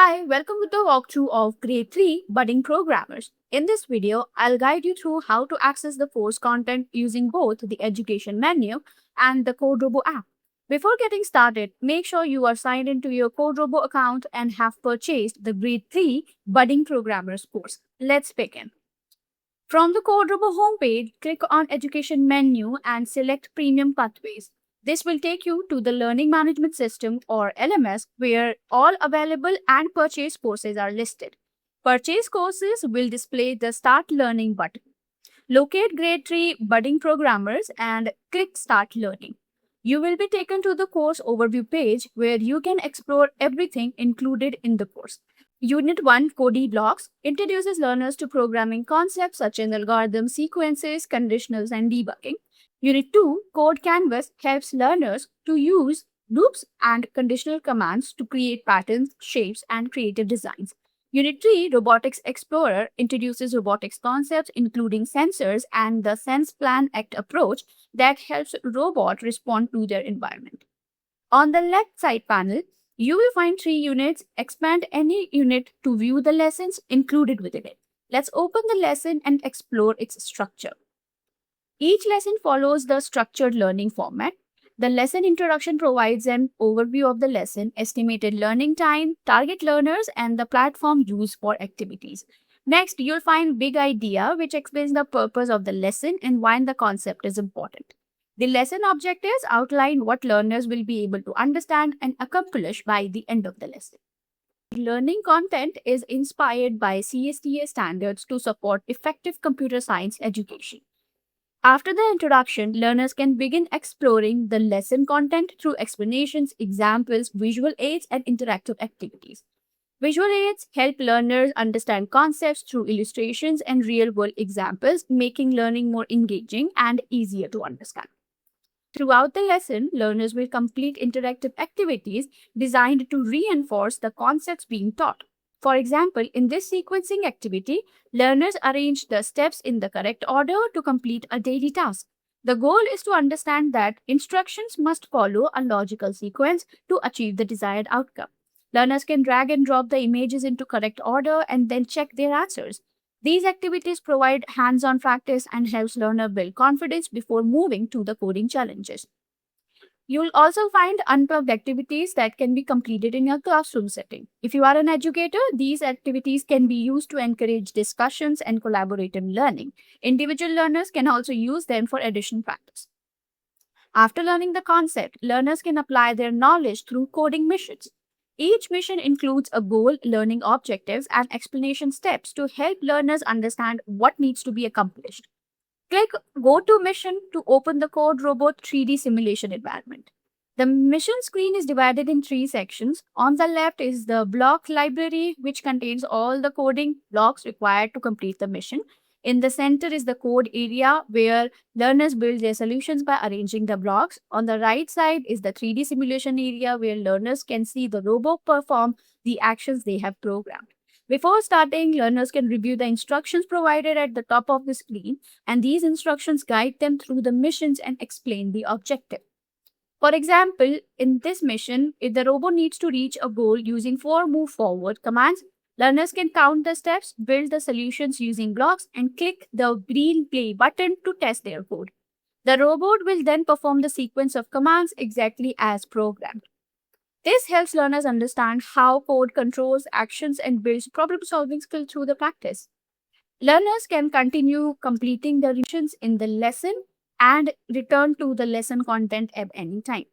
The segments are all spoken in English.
Hi, welcome to the walkthrough of Grade 3 Budding Programmers. In this video, I'll guide you through how to access the course content using both the education menu and the CodeRobo app. Before getting started, make sure you are signed into your CodeRobo account and have purchased the Grade 3 Budding Programmers course. Let's begin. From the CodeRobo homepage, click on Education menu and select Premium Pathways. This will take you to the Learning Management System or LMS where all available and purchased courses are listed. Purchase courses will display the Start Learning button. Locate Grade 3 Budding Programmers and click Start Learning. You will be taken to the course overview page where you can explore everything included in the course. Unit 1 Code Blocks introduces learners to programming concepts such as algorithms, sequences, conditionals, and debugging. Unit 2 Code Canvas helps learners to use loops and conditional commands to create patterns, shapes, and creative designs. Unit 3 Robotics Explorer introduces robotics concepts including sensors and the Sense Plan Act approach that helps robots respond to their environment. On the left side panel, you will find 3 units. Expand any unit to view the lessons included within it. Let's open the lesson and explore its structure. Each lesson follows the structured learning format. The lesson introduction provides an overview of the lesson, estimated learning time, target learners, and the platform used for activities. Next, you'll find Big Idea, which explains the purpose of the lesson and why the concept is important. The lesson objectives outline what learners will be able to understand and accomplish by the end of the lesson. Learning content is inspired by CSTA standards to support effective computer science education. After the introduction, learners can begin exploring the lesson content through explanations, examples, visual aids, and interactive activities. Visual aids help learners understand concepts through illustrations and real-world examples, making learning more engaging and easier to understand. Throughout the lesson, learners will complete interactive activities designed to reinforce the concepts being taught. For example, in this sequencing activity, learners arrange the steps in the correct order to complete a daily task. The goal is to understand that instructions must follow a logical sequence to achieve the desired outcome. Learners can drag and drop the images into correct order and then check their answers. These activities provide hands-on practice and helps learner build confidence before moving to the coding challenges. You'll also find unplugged activities that can be completed in your classroom setting. If you are an educator, these activities can be used to encourage discussions and collaborative learning. Individual learners can also use them for additional practice. After learning the concept, learners can apply their knowledge through coding missions. Each mission includes a goal, learning objectives, and explanation steps to help learners understand what needs to be accomplished. Click Go to Mission to open the CodeRobo 3D simulation environment. The mission screen is divided in 3 sections. On the left is the block library, which contains all the coding blocks required to complete the mission. In the center is the code area where learners build their solutions by arranging the blocks. On the right side is the 3D simulation area where learners can see the robot perform the actions they have programmed. Before starting, learners can review the instructions provided at the top of the screen, and these instructions guide them through the missions and explain the objective. For example, in this mission, if the robot needs to reach a goal using 4 move forward commands, learners can count the steps, build the solutions using blocks, and click the green play button to test their code. The robot will then perform the sequence of commands exactly as programmed. This helps learners understand how code controls actions and builds problem-solving skills through the practice. Learners can continue completing the missions in the lesson and return to the lesson content at any time.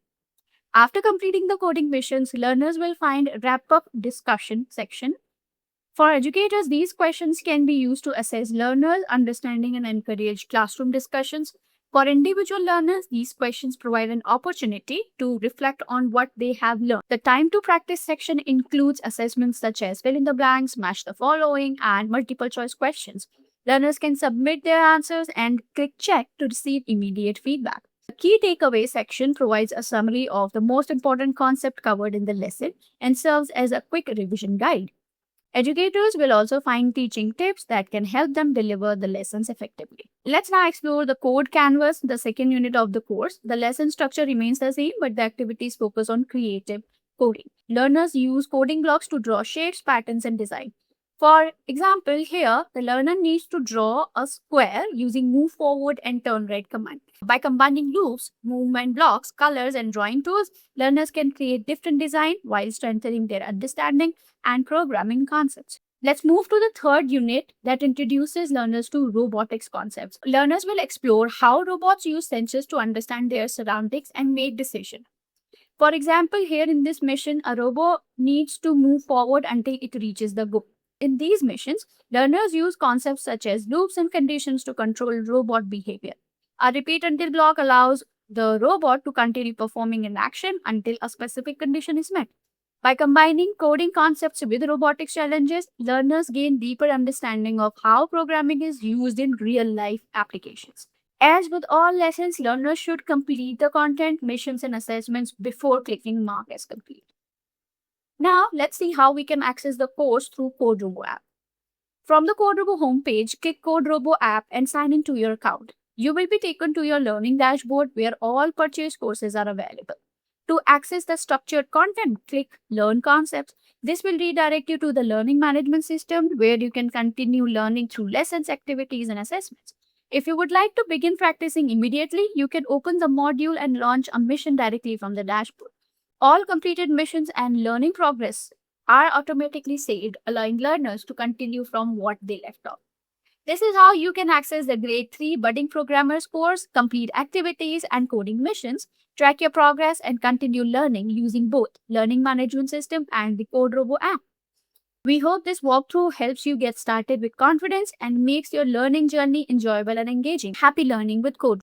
After completing the coding missions, learners will find a wrap-up discussion section. For educators, these questions can be used to assess learners' understanding and encourage classroom discussions. For individual learners, these questions provide an opportunity to reflect on what they have learned. The time to practice section includes assessments such as fill in the blanks, match the following, and multiple choice questions. Learners can submit their answers and click check to receive immediate feedback. The key takeaway section provides a summary of the most important concept covered in the lesson and serves as a quick revision guide. Educators will also find teaching tips that can help them deliver the lessons effectively. Let's now explore the code canvas, the second unit of the course. The lesson structure remains the same, but the activities focus on creative coding. Learners use coding blocks to draw shapes, patterns, and design. For example, here the learner needs to draw a square using move forward and turn right command. By combining loops, movement blocks, colors, and drawing tools, learners can create different design while strengthening their understanding and programming concepts. Let's move to the third unit that introduces learners to robotics concepts. Learners will explore how robots use sensors to understand their surroundings and make decisions. For example, here in this mission, a robot needs to move forward until it reaches the goal. In these missions, learners use concepts such as loops and conditions to control robot behavior. A repeat until block allows the robot to continue performing an action until a specific condition is met. By combining coding concepts with robotics challenges, learners gain deeper understanding of how programming is used in real-life applications. As with all lessons, learners should complete the content, missions, and assessments before clicking Mark as complete. Now, let's see how we can access the course through CodeRobo app. From the CodeRobo homepage, click CodeRobo app and sign in to your account. You will be taken to your learning dashboard where all purchased courses are available. To access the structured content, click Learn Concepts. This will redirect you to the learning management system where you can continue learning through lessons, activities, and assessments. If you would like to begin practicing immediately, you can open the module and launch a mission directly from the dashboard. All completed missions and learning progress are automatically saved, allowing learners to continue from what they left off. This is how you can access the Grade 3 Budding Programmers course, complete activities and coding missions, track your progress, and continue learning using both Learning Management System and the CodeRobo app. We hope this walkthrough helps you get started with confidence and makes your learning journey enjoyable and engaging. Happy learning with Code.